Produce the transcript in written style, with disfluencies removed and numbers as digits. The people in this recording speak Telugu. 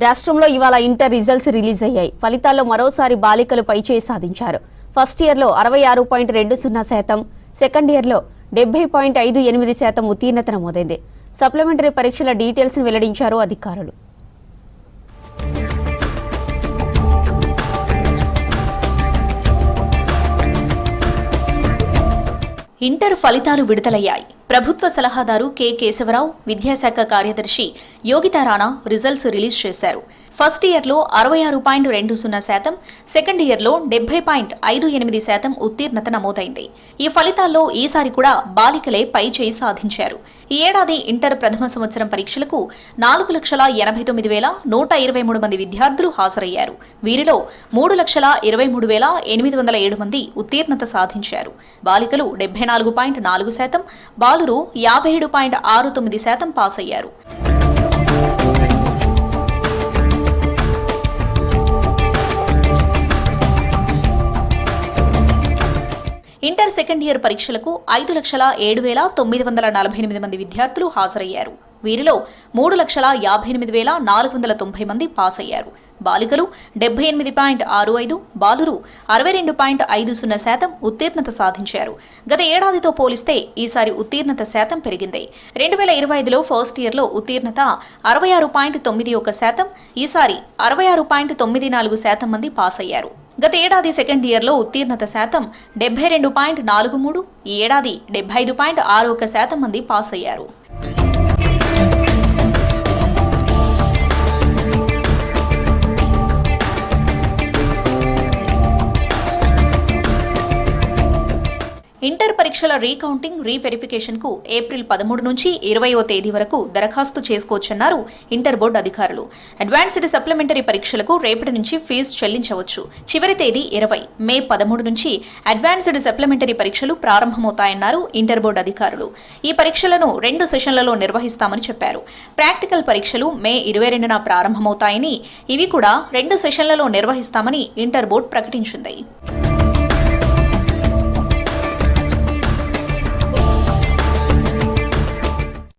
రాష్ట్రంలో ఇవాళ ఇంటర్ రిజల్ట్స్ రిలీజ్ అయ్యాయి. ఫలితాల్లో మరోసారి బాలికలు పైచేయి సాధించారు. ఫస్ట్ ఇయర్లో 66.20%, సెకండ్ ఇయర్లో 70.58% ఉత్తీర్ణత నమోదైంది. సప్లిమెంటరీ పరీక్షల డీటెయిల్స్ ను వెల్లడించారు అధికారులు. ఇంటర్ ఫలితాలు విడుదలయ్యాయి. ప్రభుత్వ సలహాదారు కె కేశవరావు, విద్యాశాఖ కార్యదర్శి యోగితా రాణా రిజల్ట్స్ రిలీజ్ చేశారు. ఫస్ట్ ఇయర్లో 66.20%, సెకండ్ ఇయర్లో 70.58% ఉత్తీర్ణత నమోదైంది. ఈ ఫలితాల్లో ఈసారి కూడా బాలికలే పై చేయి సాధించారు. ఈ ఏడాది ఇంటర్ ప్రథమ సంవత్సరం పరీక్షలకు 4,89,123 మంది విద్యార్థులు హాజరయ్యారు. వీరిలో 3,23,807 మంది ఉత్తీర్ణత సాధించారు. బాలికలు 74.4%, బాలురు 57.69% పాస్ అయ్యారు. ఇంటర్ సెకండ్ ఇయర్ పరీక్షలకు 5,07,948 మంది విద్యార్థులు హాజరయ్యారు. వీరిలో 3,58,490 మంది పాస్ అయ్యారు. బాలికలు 78.65, బాలురు 62.50% ఉత్తీర్ణత సాధించారు. గత ఏడాదితో పోలిస్తే ఈసారి ఉత్తీర్ణత శాతం పెరిగింది. 2025లో ఫస్ట్ ఇయర్లో ఉత్తీర్ణత 66.91%, ఈసారి 66.94% మంది పాస్ అయ్యారు. గత ఏడాది సెకండ్ ఇయర్లో ఉత్తీర్ణత శాతం 72.43, ఈ ఏడాది 75.61% మంది పాస్ అయ్యారు. ఇంటర్ పరీక్షల రీకౌంటింగ్, రీవెరిఫికేషన్ కు ఏప్రిల్ 13 నుంచి 20వ తేదీ వరకు దరఖాస్తు చేసుకోవచ్చన్నారు ఇంటర్ బోర్డు అధికారులు. అడ్వాన్స్డ్ సప్లిమెంటరీ పరీక్షలకు రేపటి నుంచి ఫీజు చెల్లించవచ్చు. చివరి తేదీ 20 మే 13 నుంచి అడ్వాన్స్డ్ సప్లిమెంటరీ పరీక్షలు ప్రారంభమవుతాయన్నారు ఇంటర్ బోర్డు అధికారులు. ఈ పరీక్షలను 2 సెషన్లలో నిర్వహిస్తామని చెప్పారు. ప్రాక్టికల్ పరీక్షలు మే 22న ప్రారంభమవుతాయని, ఇవి కూడా 2 సెషన్లలో నిర్వహిస్తామని ఇంటర్ బోర్డు ప్రకటించింది.